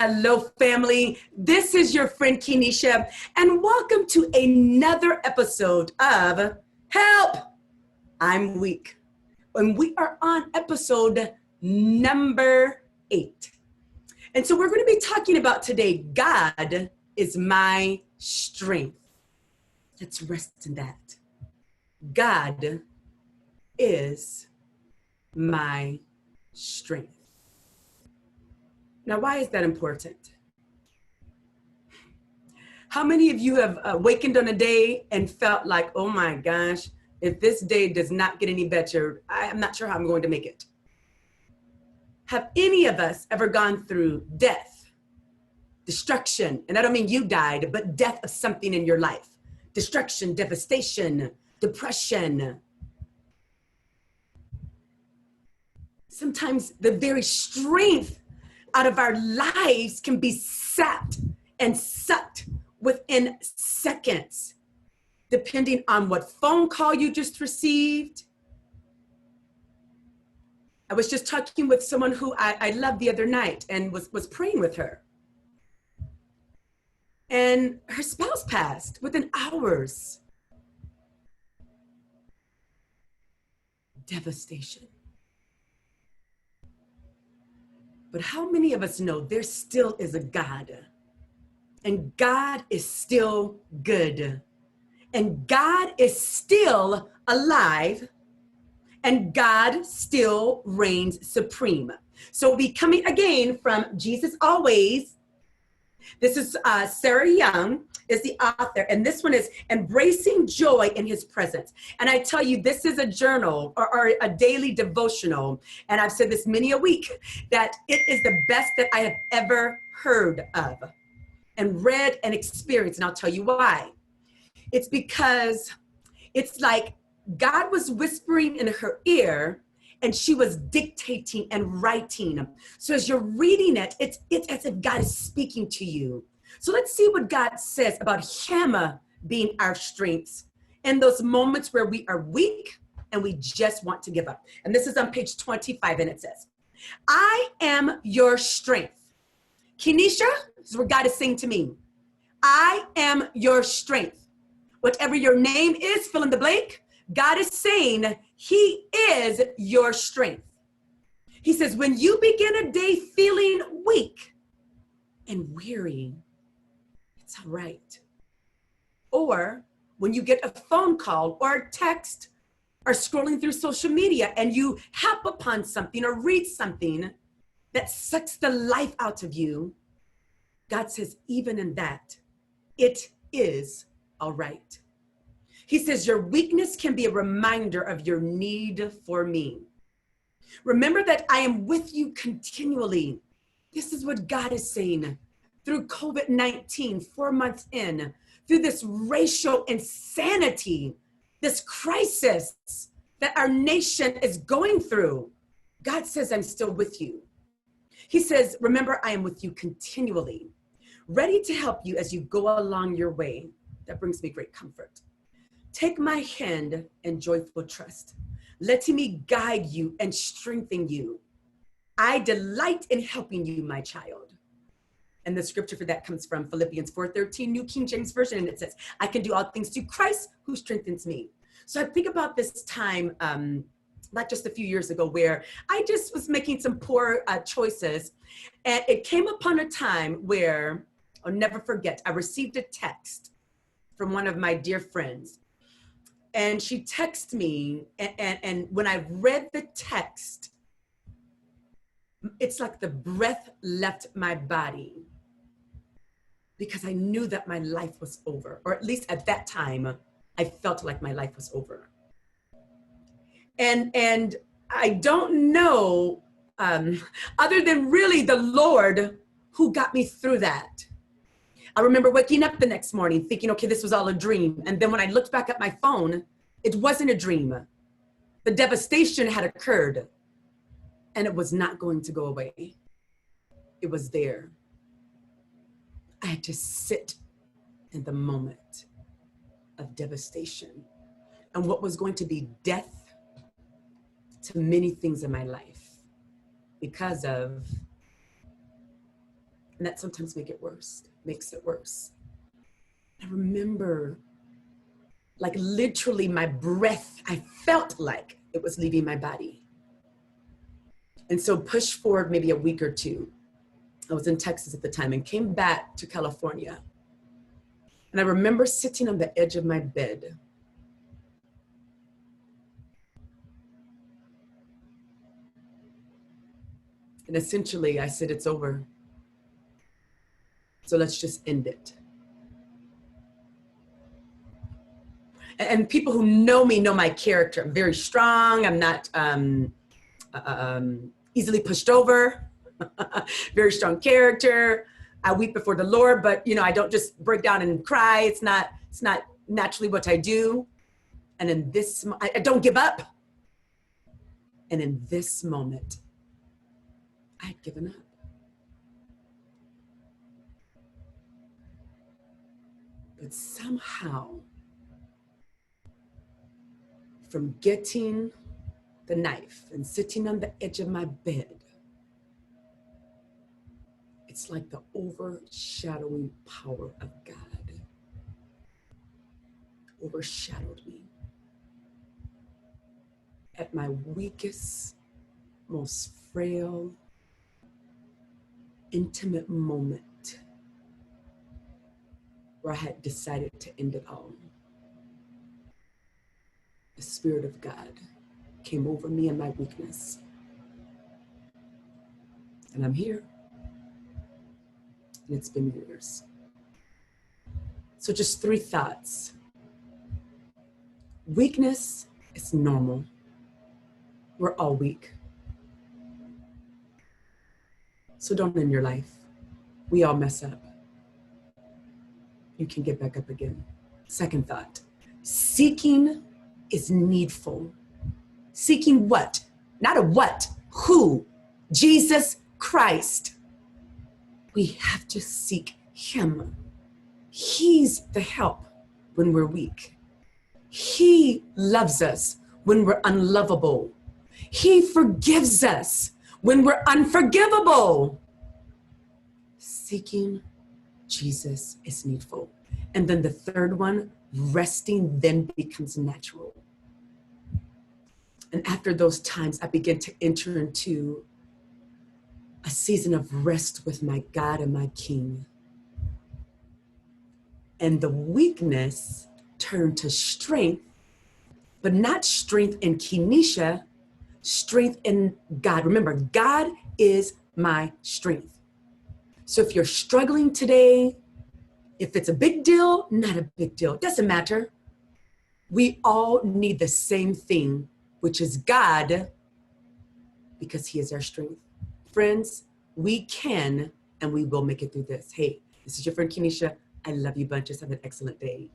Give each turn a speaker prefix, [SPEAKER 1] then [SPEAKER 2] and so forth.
[SPEAKER 1] Hello, family. This is your friend Kenisha, and welcome to another episode of Help! I'm Weak. And we are on episode number 8. And so we're going to be talking about today, God is my strength. Let's rest in that. God is my strength. Now, why is that important? How many of you have awakened on a day and felt like, oh my gosh, if this day does not get any better, I'm not sure how I'm going to make it? Have any of us ever gone through death, destruction? And I don't mean you died, but death of something in your life. Destruction, devastation, depression. Sometimes the very strength out of our lives can be sapped and sucked within seconds, depending on what phone call you just received. I was just talking with someone who I loved the other night and was praying with her. And her spouse passed within hours. Devastation. But how many of us know there still is a God? And God is still good. And God is still alive. And God still reigns supreme. So we'll be coming again from Jesus Always. This is Sarah Young is the author. And this one is Embracing Joy in His Presence. And I tell you, this is a journal or a daily devotional. And I've said this many a week, that it is the best that I have ever heard of and read and experienced. And I'll tell you why. It's because it's like God was whispering in her ear and she was dictating and writing. So as you're reading it, it's as if God is speaking to you. So let's see what God says about Him being our strengths in those moments where we are weak and we just want to give up. And this is on page 25, and it says, I am your strength. Kenisha, this is what God is saying to me. I am your strength. Whatever your name is, fill in the blank. God is saying He is your strength. He says, when you begin a day feeling weak and weary, it's all right. Or when you get a phone call or a text or scrolling through social media and you hap upon something or read something that sucks the life out of you, God says, even in that, it is all right. He says, your weakness can be a reminder of your need for me. Remember that I am with you continually. This is what God is saying through COVID-19, 4 months in, through this racial insanity, this crisis that our nation is going through. God says, I'm still with you. He says, remember, I am with you continually, ready to help you as you go along your way. That brings me great comfort. Take my hand and joyful trust, letting me guide you and strengthen you. I delight in helping you, my child. And the scripture for that comes from Philippians 4:13, New King James Version, and it says, I can do all things through Christ who strengthens me. So I think about this time, not just a few years ago, where I just was making some poor choices. And it came upon a time where, I'll never forget, I received a text from one of my dear friends. And she texted me, and when I read the text, it's like the breath left my body, because I knew that my life was over, or at least at that time, I felt like my life was over. And I don't know, other than really the Lord who got me through that. I remember waking up the next morning thinking, okay, this was all a dream. And then when I looked back at my phone, it wasn't a dream. The devastation had occurred and it was not going to go away. It was there. I had to sit in the moment of devastation and what was going to be death to many things in my life because of And that sometimes makes it worse. I remember, like literally my breath, I felt like it was leaving my body. And so push forward maybe a week or two. I was in Texas at the time and came back to California. And I remember sitting on the edge of my bed. And essentially I said, it's over. So let's just end it. And people who know me know my character. I'm very strong. I'm not easily pushed over. Very strong character. I weep before the Lord, but I don't just break down and cry. It's not naturally what I do. And in this, I don't give up. And in this moment, I had given up. But somehow, from getting the knife and sitting on the edge of my bed, it's like the overshadowing power of God overshadowed me. At my weakest, most frail, intimate moment where I had decided to end it all. The Spirit of God came over me in my weakness. And I'm here. And it's been years. So just 3 thoughts. Weakness is normal. We're all weak. So don't end your life. We all mess up. You can get back up again. Second thought, seeking is needful. Seeking what? Not a what, who? Jesus Christ. We have to seek him. He's the help when we're weak. He loves us when we're unlovable. He forgives us when we're unforgivable. Seeking Jesus is needful. And then the third one, resting then becomes natural. And after those times, I began to enter into a season of rest with my God and my King. And the weakness turned to strength, but not strength in Kenesha, strength in God. Remember, God is my strength. So if you're struggling today, if it's a big deal, not a big deal, it doesn't matter. We all need the same thing, which is God, because he is our strength. Friends, we can and we will make it through this. Hey, this is your friend Kenesha. I love you bunches. Have an excellent day.